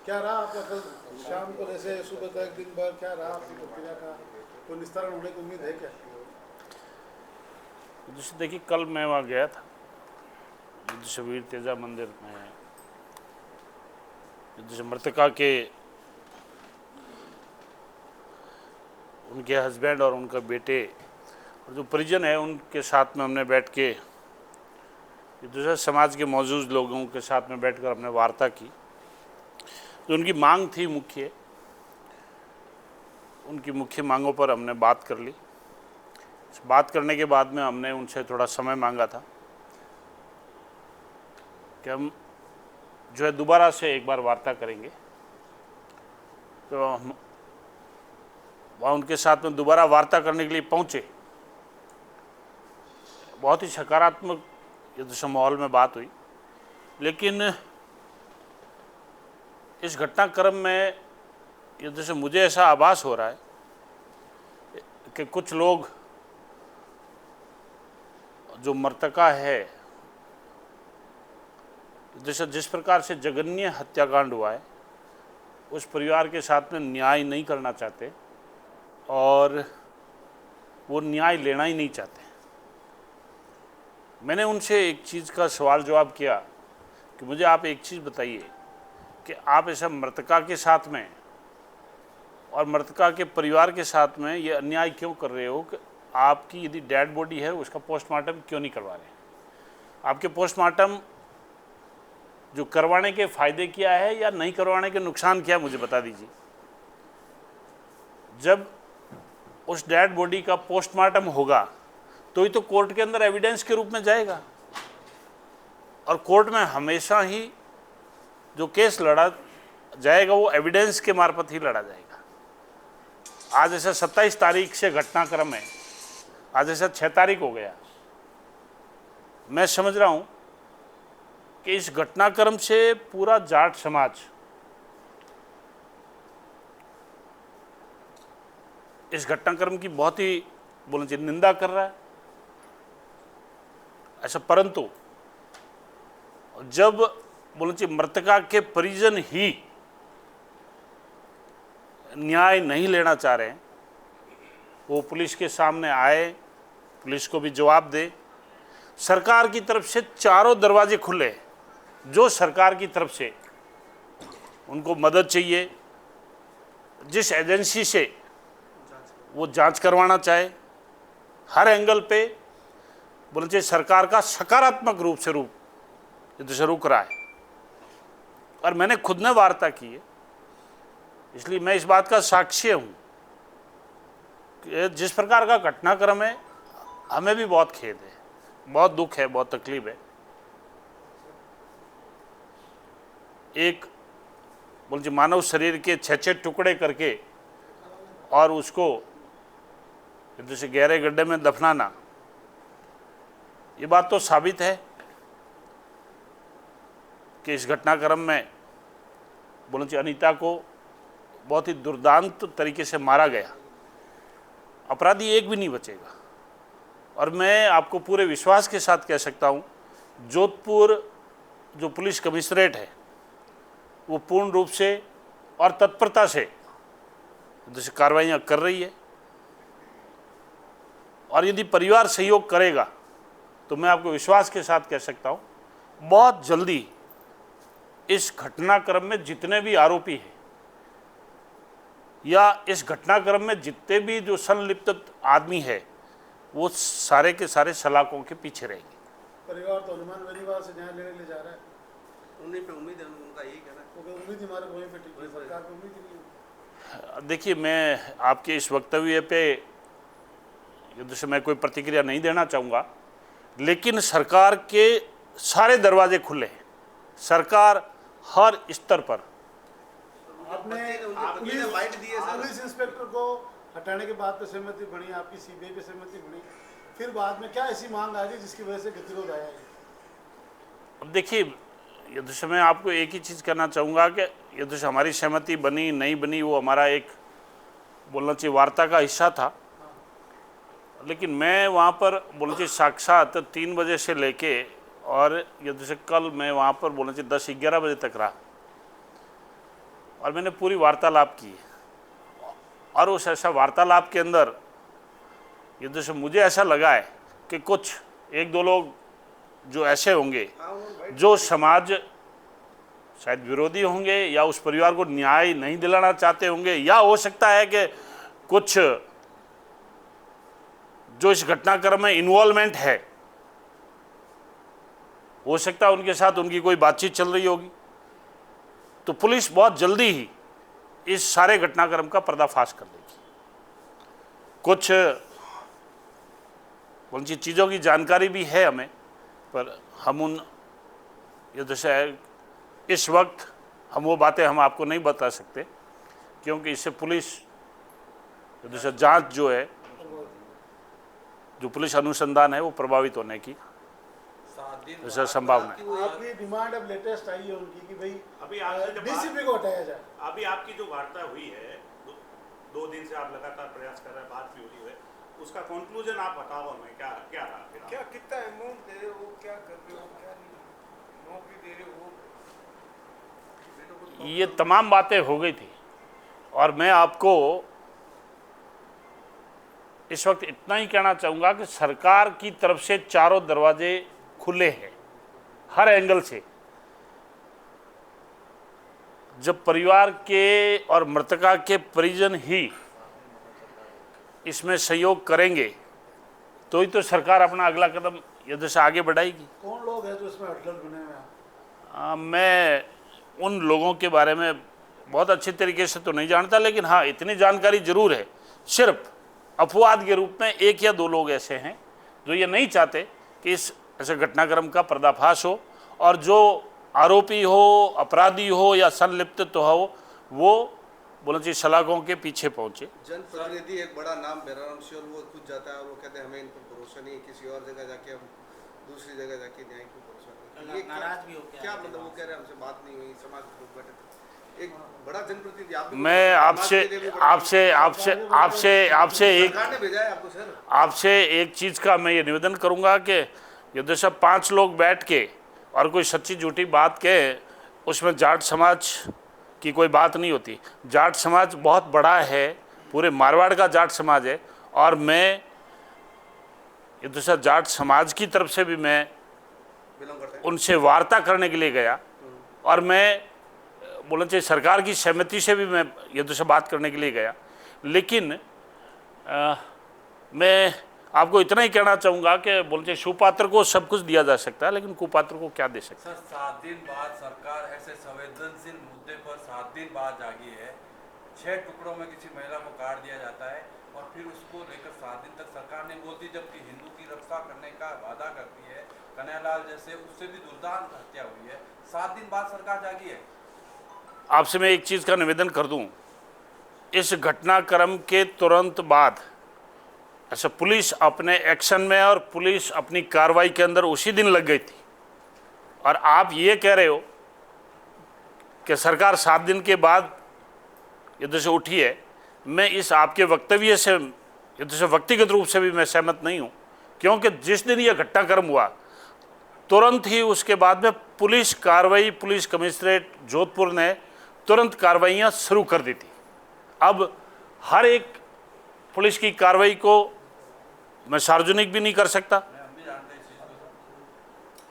क्या रहा आपका कल शाम को, जैसे सुबह तक दिन भर क्या रहा आपकी प्रक्रिया का, कोई निस्तारण होने की उम्मीद है क्या? जैसे देखिए, कल मैं वहाँ गया था जैसे वीर तेजा मंदिर में, जैसे मृतका के उनके हस्बैंड और उनका बेटे और जो परिजन है उनके साथ में हमने बैठ के दूसरे समाज के मौजूद लोगों के साथ में बैठकर हमने वार्ता की। जो उनकी मांग थी मुख्य, उनकी मुख्य मांगों पर हमने बात कर ली। बात करने के बाद में हमने उनसे थोड़ा समय मांगा था कि हम जो है दोबारा से एक बार वार्ता करेंगे। तो हम वहाँ उनके साथ में दोबारा वार्ता करने के लिए पहुँचे। बहुत ही सकारात्मक जैसे माहौल में बात हुई, लेकिन इस घटनाक्रम में ये जैसे मुझे ऐसा आभास हो रहा है कि कुछ लोग जो मृतका है, जैसे जिस प्रकार से जघन्य हत्याकांड हुआ है उस परिवार के साथ में न्याय नहीं करना चाहते और वो न्याय लेना ही नहीं चाहते। मैंने उनसे एक चीज़ का सवाल जवाब किया कि मुझे आप एक चीज़ बताइए कि आप ऐसा मृतका के साथ में और मृतका के परिवार के साथ में ये अन्याय क्यों कर रहे हो कि आपकी यदि डेड बॉडी है उसका पोस्टमार्टम क्यों नहीं करवा रहे? आपके पोस्टमार्टम जो करवाने के फ़ायदे क्या है या नहीं करवाने के नुकसान क्या है, मुझे बता दीजिए। जब उस डेड बॉडी का पोस्टमार्टम होगा तो ही तो कोर्ट के अंदर एविडेंस के रूप में जाएगा, और कोर्ट में हमेशा ही जो केस लड़ा जाएगा वो एविडेंस के मार्फत ही लड़ा जाएगा। आज ऐसा 27 तारीख से घटनाक्रम है, आज ऐसा 6 तारीख हो गया। मैं समझ रहा हूँ कि इस घटनाक्रम से पूरा जाट समाज इस घटनाक्रम की बहुत ही बोलना चाहिए निंदा कर रहा है ऐसा, परंतु जब बोलना चाहिए मृतका के परिजन ही न्याय नहीं लेना चाह रहे हैं, वो पुलिस के सामने आए, पुलिस को भी जवाब दे। सरकार की तरफ से चारों दरवाजे खुले, जो सरकार की तरफ से उनको मदद चाहिए, जिस एजेंसी से वो जांच करवाना चाहे, हर एंगल पे बोलना चाहिए सरकार का सकारात्मक रूप से रुक रहा है। और मैंने खुद ने वार्ता की है, इसलिए मैं इस बात का साक्षी हूँ कि जिस प्रकार का घटनाक्रम है हमें भी बहुत खेद है, बहुत दुख है, बहुत तकलीफ है। एक बोलते मानव शरीर के 6-6 टुकड़े करके और उसको जैसे गहरे गड्ढे में दफनाना, ये बात तो साबित है कि इस घटनाक्रम में बोलना चाहिए अनीता को बहुत ही दुर्दांत तरीके से मारा गया। अपराधी एक भी नहीं बचेगा। और मैं आपको पूरे विश्वास के साथ कह सकता हूँ, जोधपुर जो पुलिस कमिश्नरेट है वो पूर्ण रूप से और तत्परता से जैसे कार्रवाइयाँ कर रही है, और यदि परिवार सहयोग करेगा तो मैं आपको विश्वास के साथ कह सकता हूँ बहुत जल्दी इस घटनाक्रम में जितने भी आरोपी हैं या इस घटनाक्रम में जितने भी जो संलिप्त आदमी है वो सारे के सारे सलाखों के पीछे रहेंगे। परिवार तो हनुमान परिवार से न्याय लेने के लिए जा रहा है, उन्हीं पे उम्मीद है, उनका यही कहना है। क्योंकि उम्मीद हमारे वहीं पे टिकी है, सरकार को उम्मीद ही नहीं है। देखिए, मैं आपके इस वक्तव्य पे जैसे मैं कोई प्रतिक्रिया नहीं देना चाहूँगा, लेकिन सरकार के सारे दरवाजे खुले हैं। सरकार हर स्तर पर आपने पुलिस इंस्पेक्टर को हटाने के बाद तो सहमति बनी, आपकी सीबीआई पे सहमति बनी, फिर बाद में क्या ऐसी मांग आ गई जिसकी वजह से गतिरोध आया है? अब देखिए, यदि मैं आपको एक ही चीज़ कहना चाहूँगा कि यदि हमारी सहमति बनी नहीं बनी वो हमारा एक बोलना चाहिए वार्ता का हिस्सा था, लेकिन मैं वहाँ पर बोलना चाहिए साक्षात 3 बजे से लेके और यदि से कल मैं वहाँ पर बोलना चाहिए 10-11 बजे तक रहा। और मैंने पूरी वार्तालाप की और उस ऐसा वार्तालाप के अंदर ये जैसे मुझे ऐसा लगा है कि कुछ एक दो लोग जो ऐसे होंगे जो समाज शायद विरोधी होंगे या उस परिवार को न्याय नहीं दिलाना चाहते होंगे, या हो सकता है कि कुछ जो इस घटनाक्रम में इन्वॉल्वमेंट है, हो सकता है उनके साथ उनकी कोई बातचीत चल रही होगी। तो पुलिस बहुत जल्दी ही इस सारे घटनाक्रम का पर्दाफाश कर देगी। कुछ उन चीज़ों की जानकारी भी है हमें, पर हम उन ये जैसे इस वक्त हम वो बातें हम आपको नहीं बता सकते, क्योंकि इससे पुलिस जैसे जांच जो है, जो पुलिस अनुसंधान है, वो प्रभावित होने की जैसे संभावना है। आपकी डिमांड अब लेटेस्ट आई है उनकी कि भाई अभी आपसे जब डीसीपी को हटाया जाए। अभी आपकी जो वार्ता हुई है, दो दिन से आप लगातार प्रयास कर रहे हैं, बात भी हुई है, उसका कंक्लूजन आप बताओ हमें, क्या क्या रहा फिर? क्या कितना अमाउंट दे रहे हो, क्या कर रहे हो, क्या नहीं, नौकरी दे रहे हो? ये तमाम बातें हो गई थी और मैं आपको इस वक्त इतना ही कहना चाहूँगा कि सरकार की तरफ से चारों दरवाजे खुले हैं हर एंगल से। जब परिवार के और मृतका के परिजन ही इसमें सहयोग करेंगे तो ही तो सरकार अपना अगला कदम यदि से आगे बढ़ाएगी। कौन लोग हैं जो इसमें अटल बने हुए हैं? मैं उन लोगों के बारे में बहुत अच्छे तरीके से तो नहीं जानता, लेकिन हाँ इतनी जानकारी जरूर है, सिर्फ अपवाद के रूप में एक या दो लोग ऐसे हैं जो ये नहीं चाहते कि इस ऐसे घटनाक्रम का पर्दाफाश हो और जो आरोपी हो, अपराधी हो या संलिप्त तो हो, वो बोलो जी सलाखों के पीछे पहुंचे। जनप्रतिनिधि एक बड़ा नाम बेराम सिंह, वो खुद जाता है और वो कहते हैं हमें इन पर भरोसा नहीं है, किसी और जगह जाके हम दूसरी जगह जाके न्याय को भरोसा नहीं। ये नाराज भी हो क्या मतलब? वो कह रहे हैं हमसे बात नहीं हुई, समाज के लोग बैठे थे, एक बड़ा जनप्रतिनिधि आप। मैं आपसे एक चीज़ का मैं ये निवेदन करूंगा कि यदि सब 5 लोग बैठ के और कोई सच्ची झूठी बात कहे, उसमें जाट समाज की कोई बात नहीं होती। जाट समाज बहुत बड़ा है, पूरे मारवाड़ का जाट समाज है, और मैं ये दूसरा जाट समाज की तरफ से भी मैं उनसे वार्ता करने के लिए गया और मैं बोलना चाहिए सरकार की सहमति से भी मैं ये दूसरा बात करने के लिए गया। लेकिन मैं आपको इतना ही कहना चाहूँगा कि बोलना चाहिए सुपात्र को सब कुछ दिया जा सकता है, लेकिन कुपात्र को क्या दे सकता है? सर 7 दिन बाद सरकार ऐसे संवेदनशील मुद्दे पर 7 दिन बाद जागी है। 6 टुकड़ों में किसी महिला को काट दिया जाता है और फिर उसको लेकर 7 दिन तक सरकार नहीं बोलती, जबकि हिंदू की रक्षा करने का वादा करती है। कन्हैयालाल जैसे उससे भी दुर्दांत हत्या हुई है, 7 दिन बाद सरकार जागी है। आपसे मैं एक चीज़ का निवेदन कर दूं, इस घटनाक्रम के तुरंत बाद ऐसा पुलिस अपने एक्शन में और पुलिस अपनी कार्रवाई के अंदर उसी दिन लग गई थी, और आप ये कह रहे हो कि सरकार 7 दिन के बाद युद्ध से उठी है। मैं इस आपके वक्तव्य से युद्ध से व्यक्तिगत रूप से भी मैं सहमत नहीं हूँ, क्योंकि जिस दिन यह घटनाक्रम हुआ तुरंत ही उसके बाद में पुलिस कार्रवाई, पुलिस कमिश्नरेट जोधपुर ने तुरंत कार्रवाइयाँ शुरू कर दी थी। अब हर एक पुलिस की कार्रवाई को मैं सार्वजनिक भी नहीं कर सकता,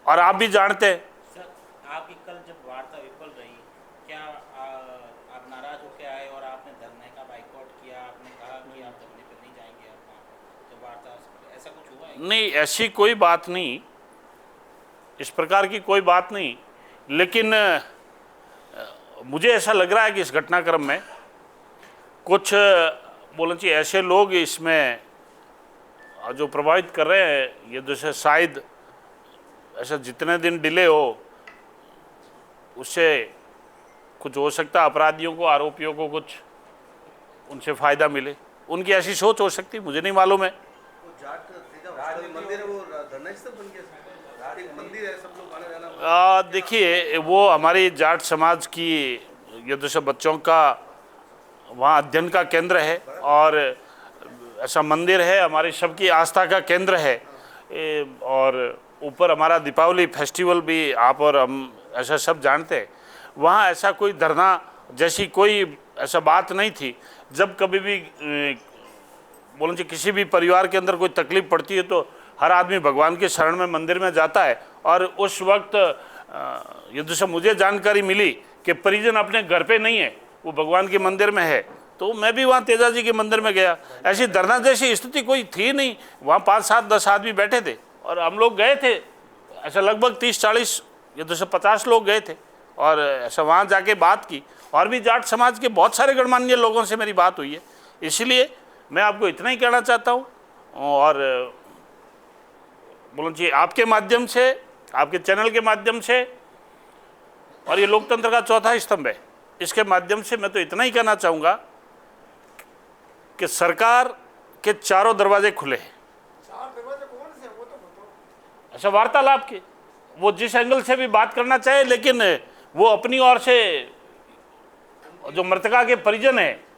और आप भी जानते हैं। सर, आपकी कल जब वार्ता विफल रही, क्या आप नाराज होकर आए और आपने धरने का बाइकआउट किया? आपने कहा कि आप धरने पर नहीं जाएंगे अब तो वार्ता, ऐसा कुछ हुआ है? नहीं, ऐसी कोई बात नहीं, इस प्रकार की कोई बात नहीं, लेकिन मुझे ऐसा लग रहा है कि इस घटनाक्रम में कुछ बोलना चाहिए ऐसे लोग इसमें जो प्रभावित कर रहे हैं, ये जैसे शायद ऐसा जितने दिन डिले हो उससे कुछ हो सकता है अपराधियों को, आरोपियों को कुछ उनसे फ़ायदा मिले, उनकी ऐसी सोच हो सकती, मुझे नहीं मालूम है। वो जाट मंदिर है, वो धरना स्थल बन गया, एक मंदिर है, सब लोग आने जाना। देखिए, वो हमारी जाट समाज की ये जैसे बच्चों का वहाँ अध्ययन का केंद्र है और ऐसा मंदिर है, हमारी सबकी आस्था का केंद्र है। और ऊपर हमारा दीपावली फेस्टिवल भी आप और हम ऐसा सब जानते हैं। वहाँ ऐसा कोई धरना जैसी कोई ऐसा बात नहीं थी। जब कभी भी बोलूँ कि किसी भी परिवार के अंदर कोई तकलीफ पड़ती है तो हर आदमी भगवान के शरण में मंदिर में जाता है। और उस वक्त ये दूसरा मुझे जानकारी मिली कि परिजन अपने घर पे नहीं है, वो भगवान के मंदिर में है, तो मैं भी वहाँ तेजा जी के मंदिर में गया। ऐसी धरना जैसी स्थिति कोई थी नहीं, वहाँ 5, 7, 10 आदमी बैठे थे और हम लोग गए थे। ऐसा लगभग 30, 40 या 250 लोग गए थे और ऐसा वहाँ जाके बात की। और भी जाट समाज के बहुत सारे गणमान्य लोगों से मेरी बात हुई है। इसलिए मैं आपको इतना ही कहना चाहता हूँ और बोलूँ जी आपके माध्यम से, आपके चैनल के माध्यम से, और ये लोकतंत्र का चौथा स्तंभ है, इसके माध्यम से मैं तो इतना ही कहना चाहूँगा कि सरकार के चारों दरवाजे खुले हैं। 4 दरवाजे कौन से वो तो बताओ। अच्छा, वार्तालाप के वो जिस एंगल से भी बात करना चाहे, लेकिन वो अपनी ओर से जो मृतका के परिजन है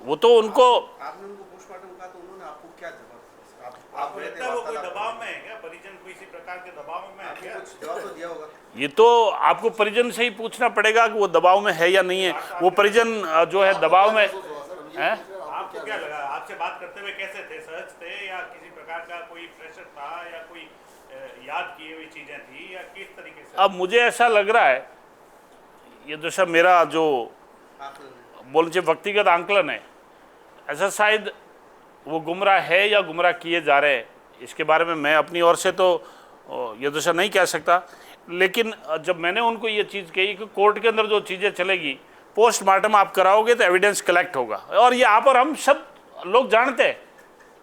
वो तो उनको आपने उनको पोस्टमार्टम कहा तो उन्होंने आपको क्या जवाब दिया? आप लगता है वो कोई दबाव में है क्या? परिजन किसी प्रकार के दबाव में है क्या? कुछ जवाब तो दिया होगा। ये तो आपको परिजन से ही पूछना पड़ेगा कि वो दबाव में है या नहीं है। वो परिजन जो है दबाव में है। आपको क्या लगा? आपसे बात करते हुए कैसे थे? सहज थे या किसी प्रकार का कोई प्रेशर था या कोई याद किए हुई चीजें थी या किस तरीके से? अब मुझे ऐसा लग रहा है, ये जो सब मेरा जो बोलने व्यक्तिगत आंकलन है, ऐसा शायद वो गुमराह है या गुमराह किए जा रहे हैं, इसके बारे में मैं अपनी ओर से तो ये दूसरा नहीं कह सकता। लेकिन जब मैंने उनको ये चीज़ कही कि कोर्ट के अंदर जो चीज़ें चलेगी, पोस्टमार्टम आप कराओगे तो एविडेंस कलेक्ट होगा। और ये आप और हम सब लोग जानते हैं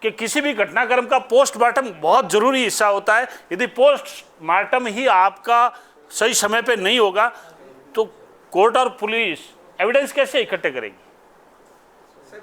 कि किसी भी घटनाक्रम का पोस्टमार्टम बहुत ज़रूरी हिस्सा होता है। यदि पोस्टमार्टम ही आपका सही समय पे नहीं होगा तो कोर्ट और पुलिस एविडेंस कैसे इकट्ठे करेगी?